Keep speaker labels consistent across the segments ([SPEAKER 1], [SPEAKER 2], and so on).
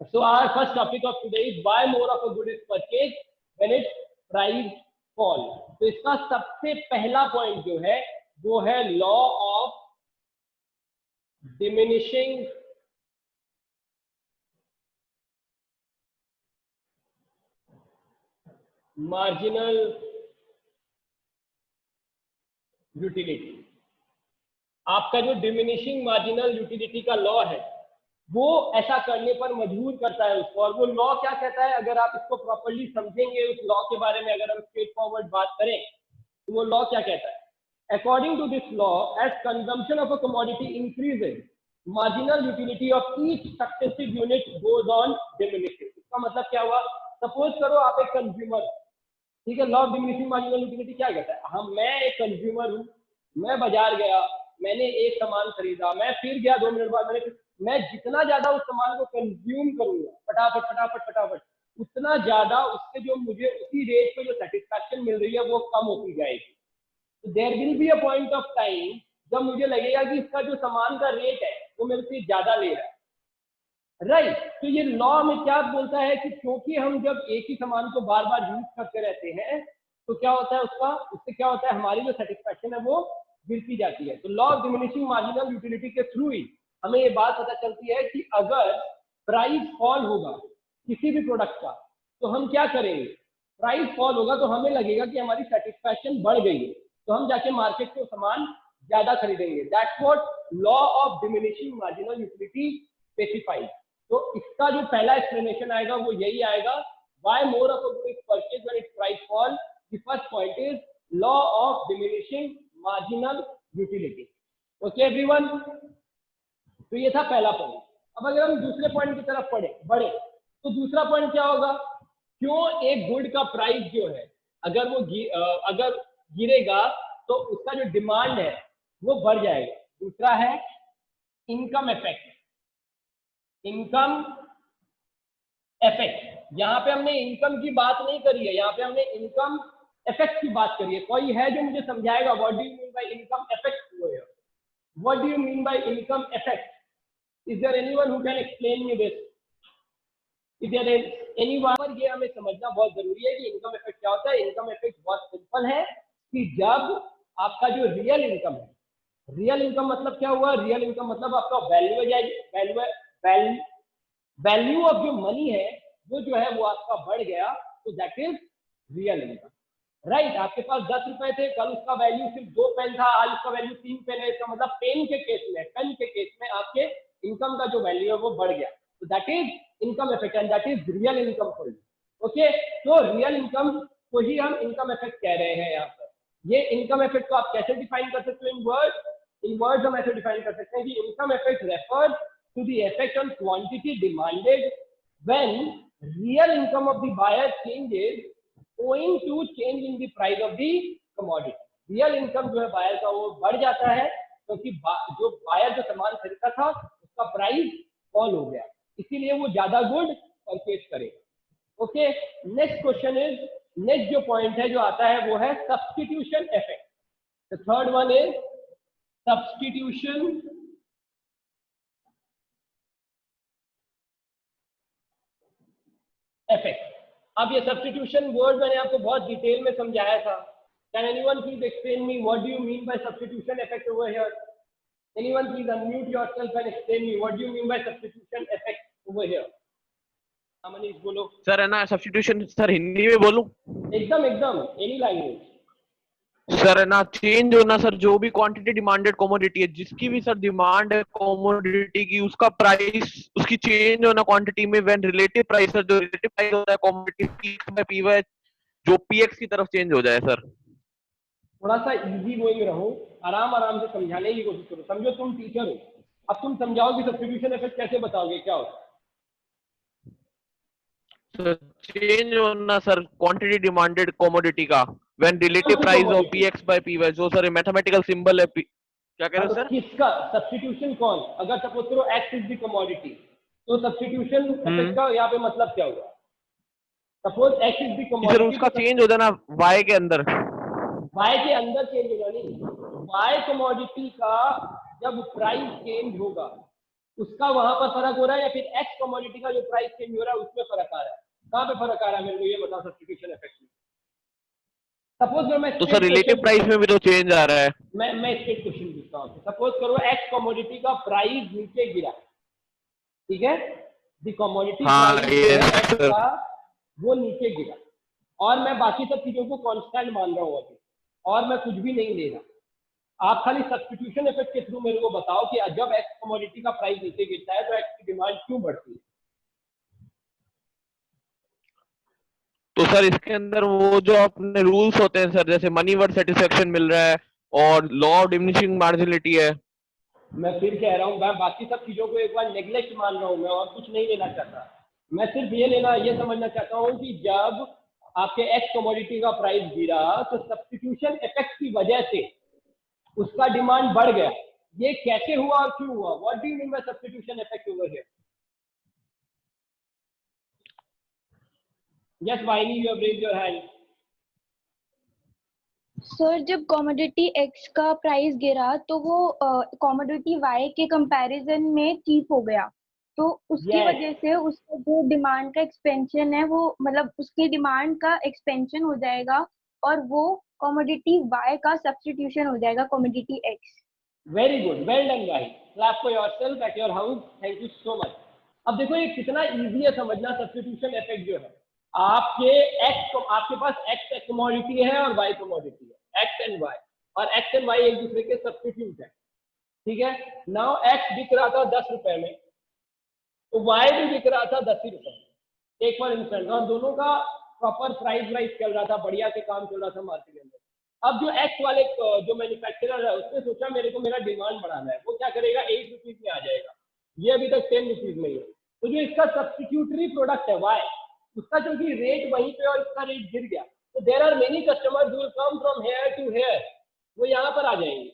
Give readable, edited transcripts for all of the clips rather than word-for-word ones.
[SPEAKER 1] So our first topic of today is why more of a good is purchased when its price fall. तो इसका सबसे पहला point जो है वो है law of diminishing marginal utility. आपका जो डिमिनिशिंग मार्जिनल यूटिलिटी का लॉ है वो ऐसा करने पर मजबूर करता है उसको। और वो लॉ क्या कहता है, अगर आप इसको प्रॉपर्ली समझेंगे, उस लॉ के बारे में अगर हम स्ट्रेट फॉरवर्ड बात करें तो वो लॉ क्या कहता है, according to this law as consumption of a commodity increases marginal utility of each successive unit goes on diminishing. इसका मतलब क्या हुआ, सपोज करो आप एक कंज्यूमर, ठीक है, law of diminishing marginal utility क्या कहता है, मैं एक कंज्यूमर हूँ, मैं बाजार गया, मैंने एक सामान खरीदा, मैं फिर गया 2 मिनट बाद, मैं जितना ज्यादा उस सामान को कंज्यूम करूंगा फटाफट फटाफट फटाफट, उतना ज्यादा उससे जो मुझे उसी रेट पे जो सेटिस्फैक्शन मिल रही है वो कम होती जाएगी। तो there will be a point of time जब मुझे लगेगा कि इसका जो सामान का रेट है वो मेरे से ज्यादा ले रहा है, राइट। तो ये लॉ में क्या बोलता है कि क्योंकि हम जब एक ही सामान को बार बार यूज करते रहते हैं तो क्या होता है उससे क्या होता है, हमारी जो सेटिस्फैक्शन है वो गिरती जाती है। तो law of diminishing marginal utility के थ्रू ही हमें ये बात पता चलती है कि अगर प्राइस फॉल होगा किसी भी प्रोडक्ट का तो हम क्या करेंगे, प्राइस फॉल होगा तो हमें लगेगा कि हमारी सेटिस्फैक्शन बढ़ गई है, तो हम जाके मार्केट से सामान ज्यादा खरीदेंगे। That's what law of diminishing marginal utility specifies. तो इसका जो पहला एक्सप्लेनेशन आएगा वो यही आएगा, why more of a good is purchased when its price fall. The first point is law of diminishing marginal utility. Okay everyone, तो ये था पहला पॉइंट। अब अगर हम दूसरे पॉइंट की तरफ बढ़े तो दूसरा पॉइंट क्या होगा, क्यों एक गुड का प्राइस जो है अगर वो अगर गिरेगा तो उसका जो डिमांड है वो बढ़ जाएगा। दूसरा है इनकम इफेक्ट, इनकम इफेक्ट। यहाँ पे हमने इनकम की बात नहीं करी है, यहाँ पे हमने इनकम इफेक्ट की बात करी है। कोई है जो मुझे समझाएगा what do you mean by income effect? What do you mean by income effect? Is there anyone who can explain me this? If there is anyone, ये हमें समझना बहुत जरूरी है कि इनकम इफेक्ट क्या होता है। इनकम इफेक्ट बहुत सिंपल है कि जब आपका जो रियल इनकम है, रियल इनकम मतलब क्या हुआ, रियल इनकम मतलब आपका वैल्यू ऑफ जो मनी है वो जो है वो आपका बढ़ गया, तो that is real income, right. आपके पास 10 रुपए थे, कल उसका वैल्यू सिर्फ 2 पेन था, आज उसका वैल्यू 3 पेन है। इसका मतलब पेन के केस में आपके इनकम का जो वैल्यू है वो बढ़ गया, तो that is income effect and that is real income for you. Okay, तो रियल इनकम को ही हम इनकम इफेक्ट कह रहे हैं यहाँ पर। ये इनकम इफेक्ट को आप कैसे डिफाइन कर सकते हो? इन वर्ड्स हम ऐसे डिफाइन कर सकते हैं कि income effect refers to the effect on quantity demanded when real income of the buyer changes owing to change in the price of the commodity. Real income जो है बायर का वो बढ़ जाता है क्योंकि जो बायर जो सामान खरीदता था उसका प्राइस फॉल हो गया, इसीलिए वो ज्यादा गुड परचेज करेगा। Okay, next question is, next जो पॉइंट है जो आता है वो है substitution effect. The third one is substitution effect. अब ये सब्स्टिट्यूशन वर्ड मैंने आपको बहुत डिटेल में समझाया था। Can anyone please explain me what do you mean by substitution effect over here? Anyone please unmute yourself and explain me what do you mean by substitution effect over here? Manish बोलो।
[SPEAKER 2] Sir है ना substitution, sir Hindi में बोलूं?
[SPEAKER 1] एकदम any language.
[SPEAKER 2] Sir है ना change होना, sir जो भी क्वांटिटी डिमांडेड कमोडिटी है, जिसकी भी सर डिमांड है कमोडिटी की, उसका प्राइस, उसकी चेंज होना क्वांटिटी में व्हेन रिलेटिव प्राइस, जो रिलेटिव प्राइस होता है कमोडिटी में पीवाई जो पीएक्स की तरफ चेंज हो जाए। सर
[SPEAKER 1] थोड़ा सा इजी गोइंग रहो, आराम से समझाने की कोशिश करो। समझो तुम टीचर हो, अब तुम समझाओ कि सब्स्टिट्यूशन इफेक्ट कैसे बताओगे, क्या होता है?
[SPEAKER 2] चेंज होना सर क्वांटिटी डिमांडेड कमोडिटी का when relative price of PX by PY, जो सर मैथमेटिकल सिंबल है। क्या कह रहे हो सर?
[SPEAKER 1] किसका सब्स्टिट्यूशन कौन? अगर सपोज करो एक्स इज द कमोडिटी, तो सब्स्टिट्यूशन इफेक्ट का यहाँ पे मतलब क्या हुआ? Suppose x is the commodity,
[SPEAKER 2] sir उसका चेंज हो जाना वाई के अंदर,
[SPEAKER 1] वाई के अंदर चेंज होगा नहीं, वाई कमोडिटी का जब प्राइस चेंज होगा उसका वहां पर फर्क हो रहा है, या फिर एक्स कमोडिटी का जो प्राइस चेंज हो रहा है उसमें फर्क आ रहा है? कहाँ पे फर्क आ रहा है मेरे को ये बताओ सब्स्टिट्यूशन इफेक्ट में। सपोज मैं
[SPEAKER 2] तो सर रिलेटिव प्राइस में भी तो चेंज आ रहा है।
[SPEAKER 1] मैं स्ट्रेट क्वेश्चन पूछता हूँ। सपोज करो एक्स कमोडिटी का प्राइस नीचे गिरा, ठीक है, द कमोडिटी
[SPEAKER 2] हाँ
[SPEAKER 1] प्राइस
[SPEAKER 2] ये
[SPEAKER 1] एक्स
[SPEAKER 2] सर।
[SPEAKER 1] का वो नीचे गिरा, और मैं बाकी सब चीजों को कांस्टेंट मान रहा हूँ अभी, और मैं कुछ भी नहीं ले रहा। आप खाली सब्स्टिट्यूशन इफेक्ट के थ्रू मेरे को बताओ कि जब एक्स कमोडिटी का प्राइस नीचे गिरता है तो एक्स की डिमांड क्यों बढ़ती है?
[SPEAKER 2] तो सर इसके अंदर वो जो अपने रूल्स होते हैं सर, जैसे मनी वर्थ सेटिस्फेक्शन मिल रहा है और लॉ ऑफ डिमिनिशिंग मार्जिनलिटी है।
[SPEAKER 1] मैं फिर कह रहा हूँ, मैं बाकी सब चीजों को एक बार नेग्लेक्ट मान रहा हूँ, मैं और कुछ नहीं लेना चाहता। मैं सिर्फ ये समझना चाहता हूँ कि जब आपके एक्स कमोडिटी का प्राइस गिरा तो सब्स्टिट्यूशन इफेक्ट की वजह से उसका डिमांड बढ़ गया। ये कैसे हुआ और क्यों हुआ? What do you mean by substitution effect over here? Yes वाइनी, you have raised your hand.
[SPEAKER 3] Sir जब कमोडिटी एक्स का प्राइस गिरा तो वो कमोडिटी वाई के कंपैरिजन में चीप हो गया, तो उसकी वजह से उसका जो डिमांड का एक्सपेंशन है वो मतलब उसकी डिमांड का एक्सपेंशन हो जाएगा और वो कमोडिटी वाई का सब्स्टिट्यूशन हो जाएगा commodity x.
[SPEAKER 1] Very good, well done guys, clap for yourself at your house, thank you so much. अब देखो ये कितना इजी है समझना सब्स्टिट्यूशन इफेक्ट जो है। आपके पास एक्स कमोडिटी है और वाई कमोडिटी है, एक्स एंड वाई, और एक्स एंड वाई एक दूसरे के सब्स्टिट्यूट है, ठीक है। नाउ एक्स बिक रहा था 10 रुपए में, तो वाई भी बिक रहा था 10 ही रुपए में, एक फॉर इंस्टेंट, और दोनों का प्रॉपर प्राइस वाइज चल रहा था, बढ़िया से काम चल रहा था मार्केट के अंदर। अब जो एक्स वाले जो मैन्युफैक्चरर है उसने सोचा मेरे को मेरा डिमांड बढ़ाना है, वो क्या करेगा, 8 रुपीज में आ जाएगा, ये अभी तक 10 रुपीज में ही है। तो जो इसका सब्स्टिट्यूटरी प्रोडक्ट है वाई, उसका क्योंकि रेट वहीं पे और इसका रेट गिर गया, तो there are many customers will come from here to here, वो यहाँ पर आ जाएंगे,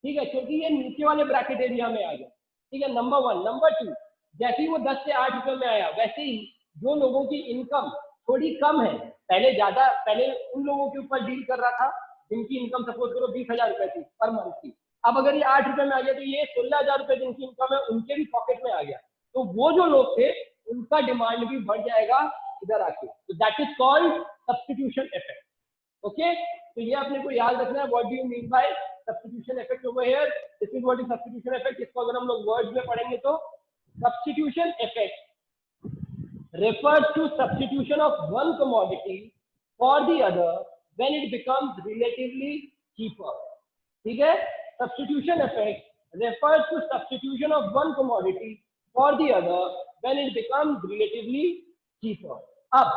[SPEAKER 1] ठीक है, क्योंकि ये नीचे वाले ब्रैकेट एरिया में आ गया, ठीक है, नंबर 1। नंबर 2, जैसे ही वो 10 से 8 रुपए में आया, वैसे ही जो लोगों की इनकम थोड़ी कम है, पहले उन लोगों के ऊपर डील कर रहा था जिनकी इनकम सपोज करो 20,000 रुपए थी पर मंथ की, अब अगर ये 8 रुपए में आ गया तो ये 16,000 रुपए जिनकी इनकम है उनके भी पॉकेट में आ गया, तो वो जो लोग थे उनका डिमांड भी बढ़ जाएगा इधर आके, तो that is called substitution effect. Okay, तो ये अपने को याद रखना है, what do you mean by substitution effect over here, this is what is substitution effect. इसको अगर हम लोग वर्ड्स में पढ़ेंगे तो substitution effect refers to substitution of one commodity for the other when it becomes relatively cheaper, ठीक है। substitution effect refers to substitution of one commodity for the other when it becomes relatively cheaper। अब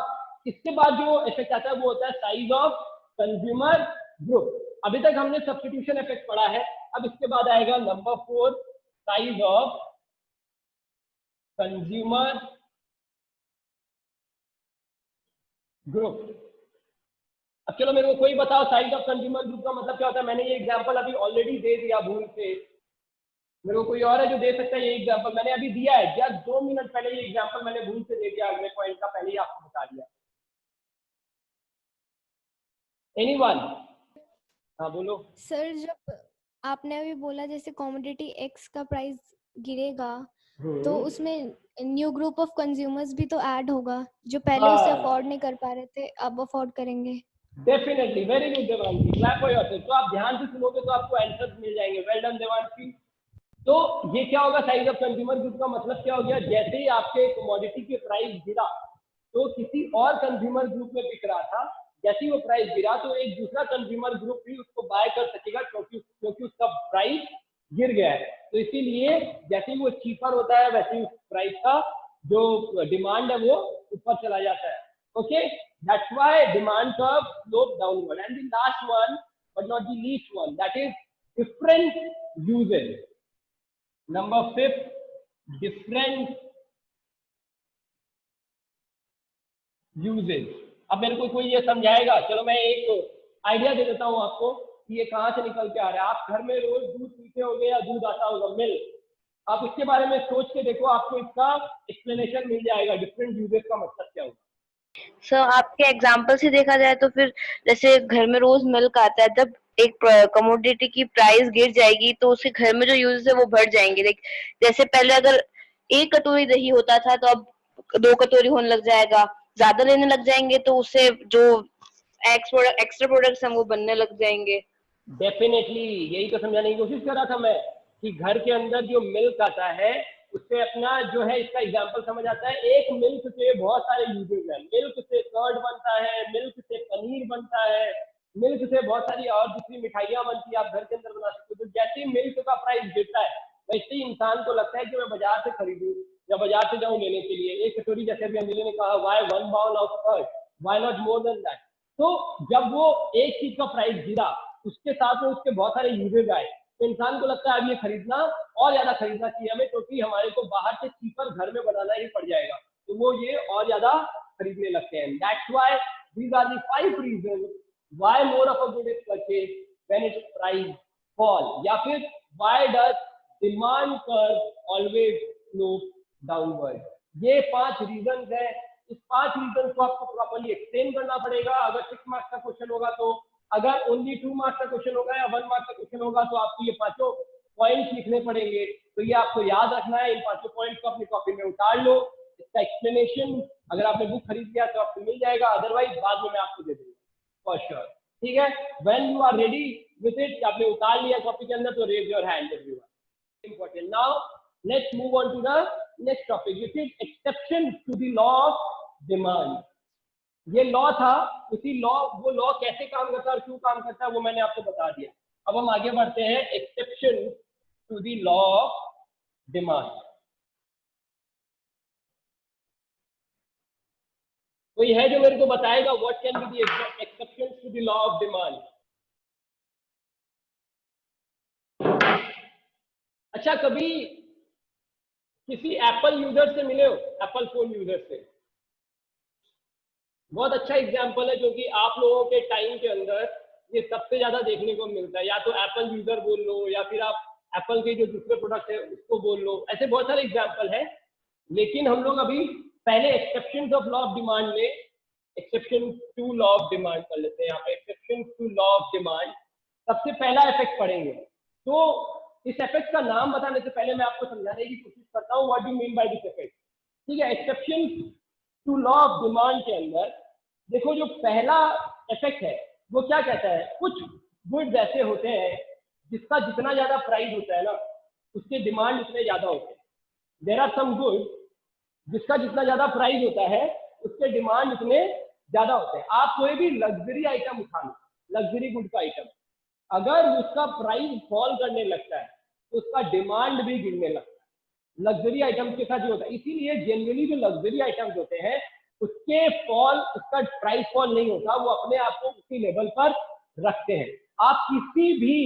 [SPEAKER 1] इसके बाद जो effect आता है वो होता है साइज ऑफ कंज्यूमर ग्रुप। अभी तक हमने सब्स्टिट्यूशन इफेक्ट पढ़ा है, अब इसके बाद आएगा number 4, size of consumer group. अब चलो मेरे को कोई बताओ साइज ऑफ कंज्यूमर ग्रुप का मतलब क्या होता है? मैंने ये एग्जांपल अभी ऑलरेडी दे दिया भूल से, मेरे को कोई और है जो दे सकता है? ये एग्जांपल मैंने अभी दिया है, जस्ट 2 मिनट पहले ये एग्जांपल मैंने भूल से दे दिया, अगले पॉइंट का पहले ही आपको बता दिया। एनीवन? हाँ बोलो
[SPEAKER 4] सर। जब आपने अभी बोला जैसे कमोडिटी एक्स का प्राइस गिरेगा तो उसमें न्यू ग्रुप ऑफ कंज्यूमर्स भी तो ऐड होगा जो पहले उसे अफोर्ड नहीं कर पा रहे थे, अब अफोर्ड करेंगे।
[SPEAKER 1] Definitely, very good Devanshi, clap for yourself. तो आप ध्यान से सुनोगे तो आपको आंसर्स मिल जाएंगे, वेल डन देवांशी। तो ये क्या होगा, साइज ऑफ कंज्यूमर ग्रुप का मतलब क्या हो गया? जैसे ही आपके कमोडिटी के प्राइस गिरा तो किसी और कंज्यूमर ग्रुप में बिक रहा था, जैसे ही वो प्राइस गिरा तो एक दूसरा कंज्यूमर ग्रुप भी उसको बाय कर सकेगा क्योंकि उसका प्राइस गिर गया है। तो इसीलिए जैसे ही वो चीपर होता है वैसे ही उस प्राइस का जो डिमांड है वो ऊपर चला जाता है। Okay, that's why demand curve slope downward. And the last one but not the least one, that is different uses. Number 5, different uses. अब मेरे को कोई ये समझाएगा? चलो मैं एक आइडिया दे देता हूं आपको कि ये कहां से निकल के आ रहा है। आप घर में रोज दूध पीते होगे या दूध आता होगा, मिल्क, आप उसके बारे में सोच के देखो, आपको इसका एक्सप्लेनेशन मिल जाएगा, डिफरेंट यूजेज का मतलब क्या होगा।
[SPEAKER 5] सर आपके एग्जाम्पल से देखा जाए तो फिर जैसे घर में रोज मिल्क आता है, जब एक कमोडिटी की प्राइस गिर जाएगी तो उसके घर में जो यूजर्स है वो बढ़ जाएंगे। लाइक जैसे पहले अगर 1 कटोरी दही होता था तो अब 2 कटोरी होने लग जाएगा, ज्यादा लेने लग जाएंगे तो उससे जो एक्स्ट्रा प्रोडक्ट्स हैं वो बनने लग जाएंगे।
[SPEAKER 1] डेफिनेटली यही तो समझाने की कोशिश कर रहा था मैं कि घर के अंदर जो मिल्क आता है उससे अपना जो है, इसका एग्जांपल समझ आता है। एक मिल्क से बहुत सारे यूजेस हैं। मिल्क से कर्ड बनता है, मिल्क से पनीर बनता है, मिल्क से बहुत सारी और दूसरी मिठाइयाँ बनती है, आप घर के अंदर बना सकते हो। तो जैसे ही मिल्क का प्राइस गिरता है वैसे ही इंसान को लगता है कि मैं बाजार से खरीदूं या बाजार से जाऊं लेने के लिए एक कटोरी, जैसे अभी अंजलि ने कहा why 1 bowl of curd, why not more than that. तो जब वो एक चीज का प्राइस गिरा उसके साथ में उसके बहुत सारे यूजेज आए तो इंसान को लगता है अब ये खरीदना और ज्यादा खरीदना चाहिए हमें, क्योंकि हमारे को बाहर से चीपर घर में बनाना ही पड़ जाएगा, तो वो ये और ज्यादा खरीदने लगते हैं। That's why these are the 5 reason why more of a good is purchase when its price fall, या फिर why does demand curve always slope downward. ये 5 रीजन है। इस 5 रीजन को आपको प्रॉपर्ली एक्सप्लेन करना पड़ेगा। अगर 6 मार्क्स का क्वेश्चन होगा तो, अगर ओनली 2 मार्क्स का क्वेश्चन होगा या 1 मार्क्स का क्वेश्चन होगा तो आपको ये 5 पॉइंट्स लिखने पड़ेंगे। तो ये आपको याद रखना है। इन 5 पॉइंट्स को अपनी कॉपी में उतार लो। इसका एक्सप्लेनेशन अगर आपने बुक खरीद लिया तो आपको मिल जाएगा, अदरवाइज बाद में मैं आपको दे दूंगा फॉर श्योर। ठीक है, when you are ready with it, आपने उतार लिया कॉपी के अंदर, तो raise your hand everyone. Important. Now let's move on to the next topic, which is exception to the law of demand. ये लॉ था, उसी लॉ, वो लॉ कैसे काम करता है और क्यों काम करता है वो मैंने आपको बता दिया। अब हम आगे बढ़ते हैं exception to the law of demand. कोई है जो मेरे को बताएगा what can be the exception to the law of demand? अच्छा, कभी किसी एप्पल यूजर से मिले हो? एप्पल फोन यूजर से? बहुत अच्छा एग्जांपल है जो कि आप लोगों के टाइम के अंदर ये सबसे ज्यादा देखने को मिलता है। या तो एप्पल यूजर बोल लो या फिर आप एप्पल के जो दूसरे प्रोडक्ट है उसको बोल लो, ऐसे बहुत सारे एग्जांपल है। लेकिन हम लोग अभी पहले exception of law of demand में exception to law of demand कर लेते हैं। यहाँ पे exception to law of demand सबसे पहला इफेक्ट पढ़ेंगे। तो इस इफेक्ट का नाम बताने से पहले मैं आपको समझाने की कोशिश करता हूँ what do mean by this effect. ठीक है, exception to law of demand के अंदर देखो जो पहला इफेक्ट है वो क्या कहता है, कुछ गुड्स ऐसे होते हैं जिसका जितना ज्यादा प्राइस होता है ना उसके डिमांड उतने ज्यादा होते हैं। देयर आर सम गुड्स जिसका जितना ज्यादा प्राइस होता है उसके डिमांड उतने ज्यादा होते हैं। आप कोई भी लग्जरी आइटम उठा लो, लग्जरी गुड का आइटम, अगर उसका प्राइस फॉल करने लगता है तो उसका डिमांड भी गिरने लगता है। लग्जरी आइटम के साथ जो होता है, इसीलिए जनरली जो लग्जरी आइटम्स होते हैं उसके फॉल, उसका प्राइस फॉल नहीं होता, वो अपने आप को उसी लेवल पर रखते हैं। आप किसी भी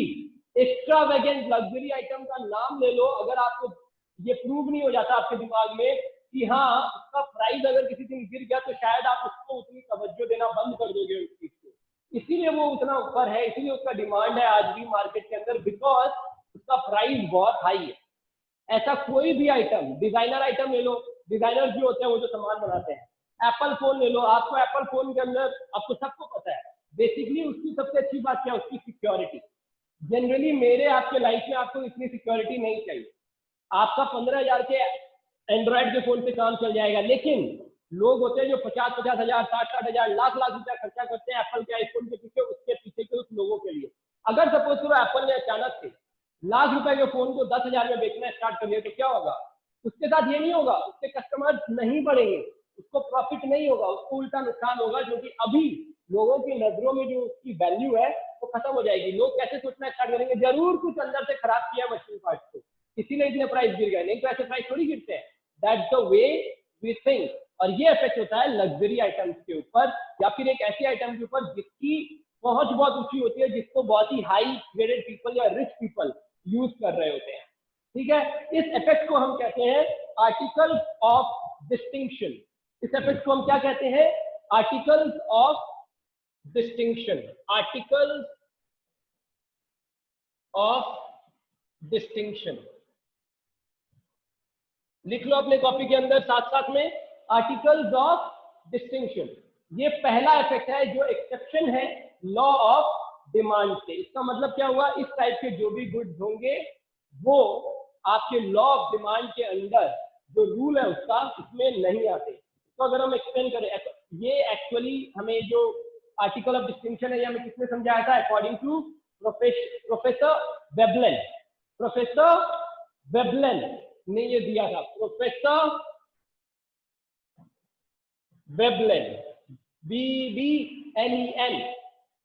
[SPEAKER 1] एक्स्ट्रावेगेंट लग्जरी आइटम का नाम ले लो, अगर आपको ये प्रूव नहीं हो जाता आपके दिमाग में कि हाँ उसका प्राइस अगर किसी दिन गिर गया तो शायद आप उसको उतनी तवज्जो देना बंद कर दोगे उस चीज को, इसीलिए वो उतना ऊपर है, इसीलिए उसका डिमांड है आज भी मार्केट के अंदर, बिकॉज उसका प्राइस बहुत हाई है। ऐसा कोई भी आइटम, डिजाइनर आइटम ले लो, डिजाइनर जो होते हैं वो जो सामान बनाते हैं, एप्पल फोन ले लो, आपको एप्पल फोन के अंदर आपको सबको पता है बेसिकली उसकी सबसे अच्छी बात क्या है, उसकी सिक्योरिटी। जनरली मेरे आपके लाइफ में आपको इतनी सिक्योरिटी नहीं चाहिए। आपका 15,000 के एंड्रॉइड के फोन पे काम चल जाएगा, लेकिन लोग होते हैं जो 50-50 हजार, 60-60 हजार, लाख रुपया खर्चा करते हैं एप्पल के आईफोन के पीछे, उसके पीछे के उस लोगों के लिए। अगर सपोज करो एप्पल ने अचानक से लाख रुपए के फोन को 10,000 में बेचना स्टार्ट कर लिया तो क्या होगा? उसके साथ ये नहीं होगा, उसके कस्टमर नहीं बढ़ेंगे, उसको प्रॉफिट नहीं होगा, उसको उल्टा नुकसान होगा, क्योंकि अभी लोगों की नजरों में जो उसकी वैल्यू है वो खत्म हो जाएगी। लोग कैसे सोचना स्टार्ट करेंगे, जरूर कुछ अंदर से खराब किया मशीन पार्ट को, इसीलिए इतने प्राइस गिर गए, नहीं तो ऐसे प्राइस थोड़ी गिरते हैं। That's the way we think. और ये इफेक्ट होता है लग्जरी आइटम्स के ऊपर, या फिर एक ऐसे आइटम के ऊपर जिसकी पहुंच बहुत ऊंची होती है, जिसको बहुत ही हाई ग्रेडेड पीपल या रिच पीपल यूज कर रहे होते हैं। ठीक है, इस इफेक्ट को हम कहते हैं आर्टिकल ऑफ डिस्टिंक्शन। इस इफेक्ट को हम क्या कहते हैं? Articles of distinction. Articles of distinction लिख लो अपने कॉपी के अंदर साथ साथ में, आर्टिकल्स ऑफ डिस्टिंक्शन। ये पहला इफेक्ट है जो एक्सेप्शन है लॉ ऑफ डिमांड से। इसका मतलब क्या हुआ, इस टाइप के जो भी गुड्स होंगे वो आपके लॉ ऑफ डिमांड के अंदर जो रूल है उसका इसमें नहीं आते। तो अगर हम एक्सप्लेन करें, ये एक्चुअली हमें जो आर्टिकल ऑफ डिस्टिंक्शन है ये हमें किसने समझाया था, according to professor Veblen. Professor Veblen ने ये दिया था, professor Veblen, VBLEN।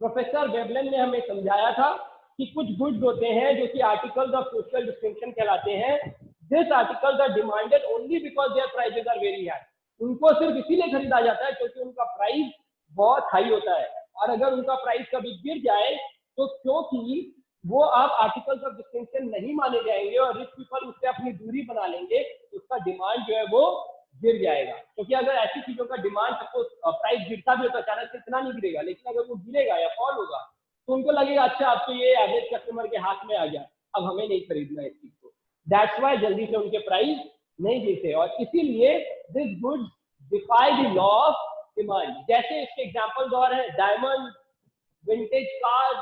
[SPEAKER 1] Professor Veblen ने हमें समझाया था कि कुछ गुड्स होते हैं जो कि आर्टिकल्स ऑफ सोशल डिस्टिंक्शन कहलाते हैं। This articles are demanded only because their prices are very high. उनको सिर्फ इसीलिए खरीदा जाता है क्योंकि उनका प्राइस बहुत हाई होता है, और अगर उनका प्राइस कभी गिर जाए तो क्योंकि वो आप आर्टिकल्स ऑफ डिस्टिंक्शन नहीं माने जाएंगे और रिच पीपल उससे अपनी दूरी बना लेंगे, तो उसका डिमांड जो है वो गिर जाएगा। क्योंकि अगर ऐसी चीजों का डिमांड, सपोज प्राइस गिरता भी हो तो अचानक से इतना नहीं गिरेगा, लेकिन अगर वो गिरेगा या फॉल होगा तो उनको लगेगा अच्छा अब तो ये एवरेज कस्टमर के हाथ में आ गया, अब हमें नहीं खरीदना इस चीज को। दैट्स वाई जल्दी से उनके प्राइस नहीं गिरते, और इसीलिए this goods defy the law of demand. जैसे इसके एग्जांपल्स और हैं, डायमंड, विंटेज कार।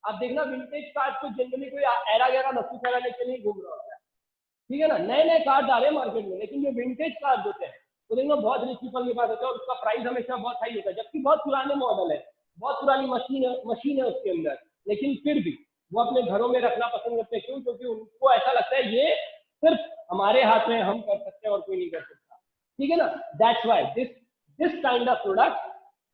[SPEAKER 1] आप देखना विंटेज कार तो जनरली कोई एरा गैरा नस्ल कराने के लिए घूम रहा होता है, ठीक है ना, नए नए कार्ड आ रहे हैं मार्केट में, लेकिन जो विंटेज कार्ड होते हैं तो देखना बहुत रिच पीपल के पास होता है और उसका प्राइस हमेशा बहुत हाई होता है, जबकि बहुत पुराने मॉडल है, बहुत पुरानी मशीन है उसके अंदर, लेकिन फिर भी वो अपने घरों में रखना पसंद करते हैं। क्यों? क्योंकि उनको ऐसा लगता है ये सिर्फ हमारे हाथ में, हम कर सकते हैं और कोई नहीं कर सकता, ठीक है ना। That's why this kind of product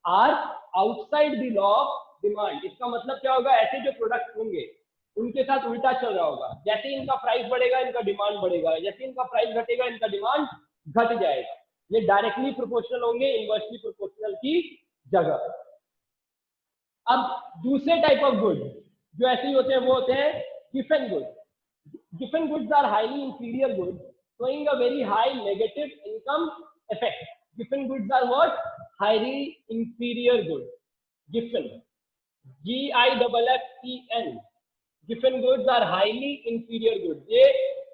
[SPEAKER 1] are outside the law of demand. इसका मतलब क्या होगा, ऐसे जो प्रोडक्ट होंगे उनके साथ उल्टा चल रहा होगा, जैसे इनका प्राइस बढ़ेगा इनका डिमांड बढ़ेगा, जैसे इनका प्राइस घटेगा इनका डिमांड घट जाएगा। ये डायरेक्टली प्रोपोर्शनल होंगे इनवर्सली प्रोपोर्शनल की जगह। अब दूसरे टाइप ऑफ गुड जो ऐसे ही होते हैं वो होते हैं Giffen goods. Giffen goods are highly inferior goods showing a very high negative income effect. Giffen goods are what? Highly inferior goods. Giffen, GIFFEN. Giffen goods are highly inferior goods. ये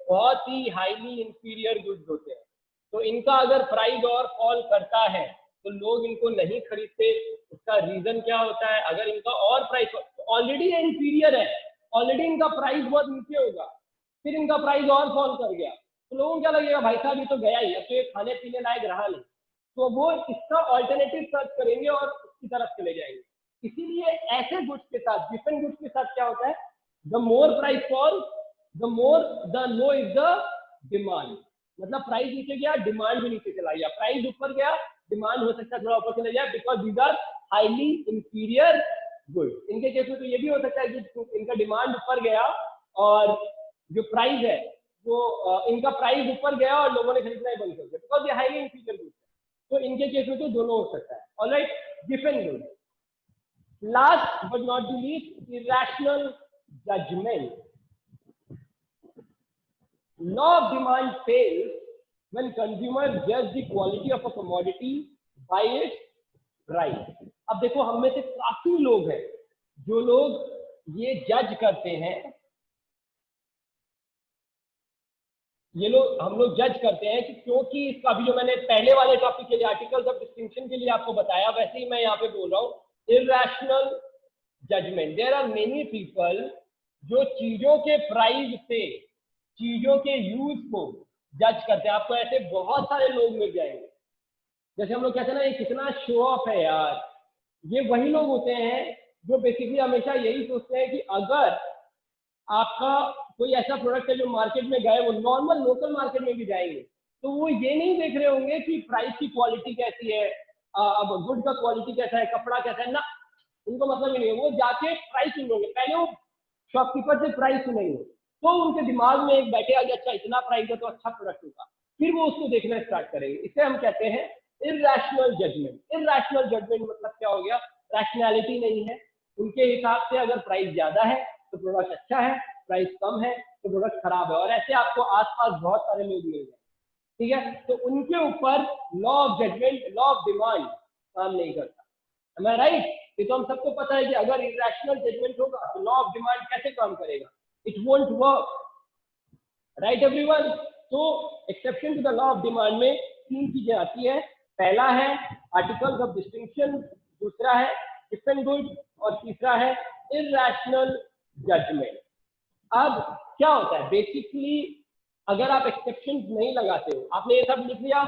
[SPEAKER 1] बहुत ही highly inferior goods होते हैं, तो इनका अगर price और fall करता है तो लोग इनको नहीं खरीदते। उसका रीजन क्या होता है, अगर इनका और प्राइस ऑलरेडी इंफीरियर है, ऑलरेडी इनका प्राइस बहुत नीचे होगा, फिर इनका प्राइस और फॉल कर गया तो लोगों को क्या लगेगा, भाई साहब ये तो गया ही, अब तो ये खाने पीने लायक रहा नहीं, तो वो इसका ऑल्टरनेटिव सर्च करेंगे और उसकी तरफ चले जाएंगे। इसीलिए ऐसे गुड्स के साथ, डिफरेंट गुड्स के साथ क्या होता है, the more price fall the low is the demand. मतलब प्राइस नीचे गया डिमांड भी नीचे चला गया, प्राइस ऊपर गया डिमांड हो सकता है थोड़ा ऊपर चले जाए, because these are highly inferior goods. इनके केस में तो ये भी हो सकता है कि इनका डिमांड ऊपर गया और जो प्राइस है वो इनका प्राइस ऊपर गया और लोगों ने खरीदना ही बंद कर दिया, बिकॉज ये हाईली इंफीरियर गुड्स है। तो इनके केस में तो दोनों हो सकता है। Alright, different goods. Last but not the least, irrational judgement. Law of demand fails when consumers judge the quality of a commodity by its price. अब देखो हम में से काफी लोग हैं जो लोग ये जज करते हैं, हम लोग जज करते हैं कि क्योंकि इसका भी जो मैंने पहले वाले टॉपिक के लिए आर्टिकल्स ऑफ डिस्टिंक्शन के लिए आपको बताया, वैसे ही मैं यहाँ पे बोल रहा हूँ, irrational judgement. There are many people जो चीजों के प्राइस से चीजों के यूज को जज करते हैं। आपको ऐसे बहुत सारे लोग मिल जाएंगे, जैसे हम लोग कहते हैं ना ये कितना शो ऑफ है यार, ये वही लोग होते हैं जो बेसिकली हमेशा यही सोचते हैं कि अगर आपका कोई ऐसा प्रोडक्ट है जो मार्केट में गए, वो नॉर्मल लोकल मार्केट में भी जाएंगे तो वो ये नहीं देख रहे होंगे कि प्राइस की क्वालिटी कैसी है, अब गुड का क्वालिटी कैसा है, कपड़ा कैसा है, ना उनको मतलब ही नहीं है। वो जाके प्राइस सुनेंगे, पहले वो शॉपकीपर से प्राइस सुनेंगे तो उनके दिमाग में एक बैठेगा कि अच्छा इतना प्राइस है तो अच्छा प्रोडक्ट होगा, फिर वो उसको देखना स्टार्ट करेंगे। इसे हम कहते हैं इरैशनल जजमेंट। इरैशनल जजमेंट मतलब क्या हो गया, रैशनैलिटी नहीं है। उनके हिसाब से अगर प्राइस ज्यादा है तो प्रोडक्ट अच्छा है, प्राइस कम है तो प्रोडक्ट खराब है, और ऐसे आपको आसपास बहुत सारे लोग मिल जाए, ठीक है। तो उनके ऊपर law of judgement, law of demand काम नहीं करता। Am I right? ये तो हम सबको पता है कि अगर इरैशनल जजमेंट होगा तो लॉ ऑफ डिमांड कैसे काम करेगा, it won't work, right everyone? तो exception to the law of demand में तीन चीजें आती है। पहला है आर्टिकल्स ऑफ डिस्टिंक्शन, दूसरा है डिफरेंट गुड्स और तीसरा है irrational judgment. अब क्या होता है बेसिकली, अगर आप एक्सेप्शन नहीं लगाते हो, आपने ये सब लिख लिया,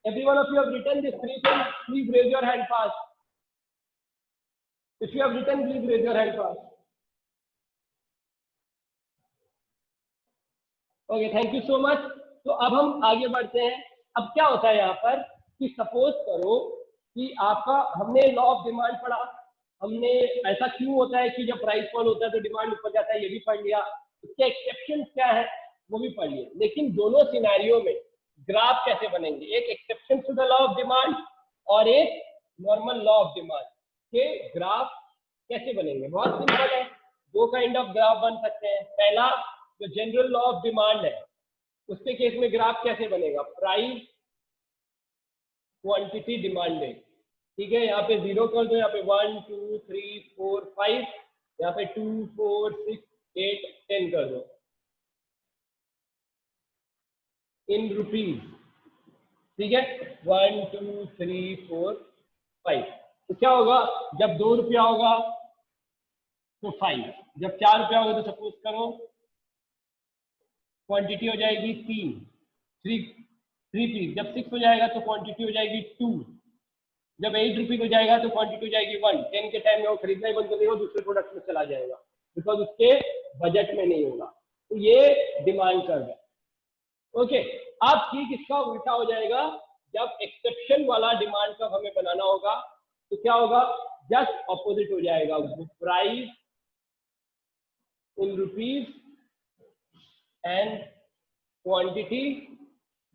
[SPEAKER 1] everyone of you have written this, please raise your hand fast. If you have written, please raise your hand fast. Okay, thank you so much. तो अब हम आगे बढ़ते हैं. अब क्या होता है यहाँ पर कि सपोज करो कि आपका, हमने लॉ ऑफ डिमांड पढ़ा, हमने ऐसा क्यों होता है कि जब प्राइस फॉल होता है तो डिमांड ऊपर जाता है, ये भी पढ़ लिया, उसके एक्सेप्शन क्या है वो भी पढ़ लिया. लेकिन दोनों सिनेरियो में ग्राफ कैसे बनेंगे, एक exception to the law of demand और एक नॉर्मल लॉ ऑफ डिमांड के ग्राफ कैसे बनेंगे. बहुत सिंपल है, दो काइंड ऑफ ग्राफ बन सकते हैं. पहला जो जनरल लॉ ऑफ डिमांड है उसके केस में ग्राफ कैसे बनेगा, प्राइस क्वांटिटी डिमांडेड. ठीक है, यहाँ पे 0 कर दो, यहाँ पे 1 2 3 4 5, यहाँ पे 2 4 6 8 10 कर दो इन रुपीज. ठीक है, 1 2 3 4 5. तो क्या होगा, जब 2 रुपया होगा तो 5, जब 4 रुपया होगा तो सपोज करो क्वांटिटी हो जाएगी 3 पीस. जब 6 हो जाएगा तो क्वांटिटी हो जाएगी 2. जब 8 रुपीज हो जाएगा तो क्वांटिटी हो जाएगी 1. 10 के टाइम में वो खरीदना ही बंद कर देगा, दूसरे प्रोडक्ट में चला जाएगा बिकॉज उसके बजट में नहीं होगा. तो ये डिमांड कर्व है. ओके, अब ठीक इसका उल्टा हो जाएगा, जब एक्सेप्शन वाला डिमांड कर्व हमें बनाना होगा तो क्या होगा, जस्ट ऑपोजिट हो जाएगा. Price in rupees and quantity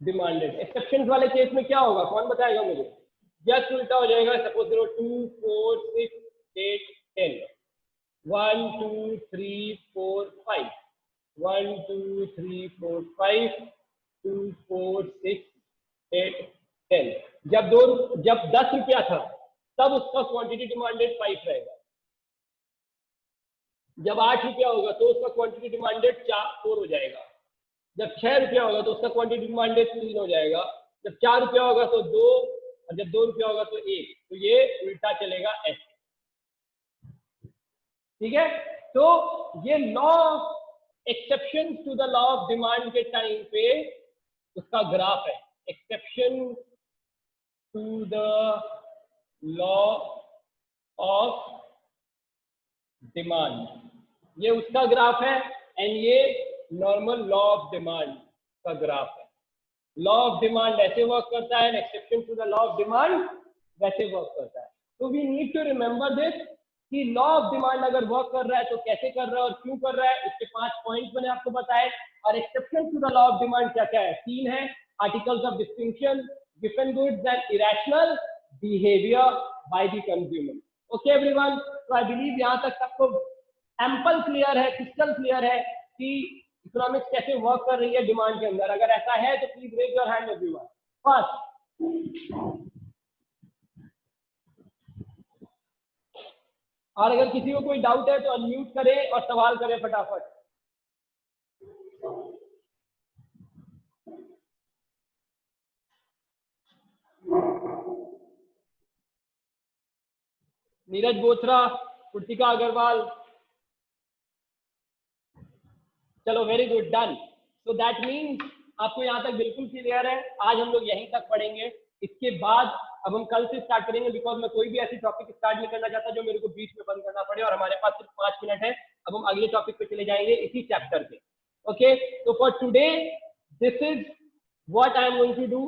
[SPEAKER 1] demanded. Exception वाले केस में क्या होगा, कौन बताएगा मुझे. जस्ट उल्टा हो जाएगा. सपोज करो 2 4 6 8 10, 1 2 3 4 5, 1 2 3 4 5, 2 4 6 8 10. जब 10 रुपया था तब उसका क्वांटिटी डिमांडेड 5 रहेगा. जब 8 रुपया होगा तो उसका क्वांटिटी डिमांडेड 4 हो जाएगा. जब 6 रुपया होगा तो उसका क्वांटिटी डिमांडेड 3 हो जाएगा. जब 4 रुपया होगा तो 2, और जब 2 रुपया होगा तो 1. तो ये उल्टा चलेगा ऐसे. ठीक है, तो ये law exception to the law of demand के टाइम पे उसका ग्राफ है. Exception to the law of demand, ये उसका ग्राफ है, एंड ये नॉर्मल लॉ ऑफ डिमांड का ग्राफ है. लॉ ऑफ डिमांड ऐसे वर्क करता है, exception to the law of demand वैसे वर्क करता है. तो we need to remember this कि लॉ ऑफ डिमांड अगर वर्क कर रहा है तो कैसे कर रहा है और क्यों कर रहा है, उसके 5 पॉइंट मैंने आपको बताए. और exception to the law of demand क्या क्या है, 3 है. Articles of distinction, given goods and irrational behaviour by the consumer. Okay everyone, तो आई बिलीव यहाँ तक सबको एम्पल क्लियर है, क्रिस्टल क्लियर है कि इकोनॉमिक्स कैसे वर्क कर रही है डिमांड के अंदर. अगर ऐसा है तो please raise your hand everyone first. और अगर किसी को कोई डाउट है तो अनम्यूट करें और सवाल करें फटाफट. नीरज बोथरा, कृतिका अग्रवाल, चलो very good, done. So that means आपको यहाँ तक बिल्कुल क्लियर है. आज हम लोग यहीं तक पढ़ेंगे. इसके बाद अब हम कल से स्टार्ट करेंगे, बिकॉज मैं कोई भी ऐसी टॉपिक स्टार्ट नहीं करना चाहता जो मेरे को बीच में बंद करना पड़े. और हमारे पास सिर्फ 5 मिनट है. अब हम अगले टॉपिक पे चले जाएंगे इसी चैप्टर पे. ओके, तो for today this is what I am going to do.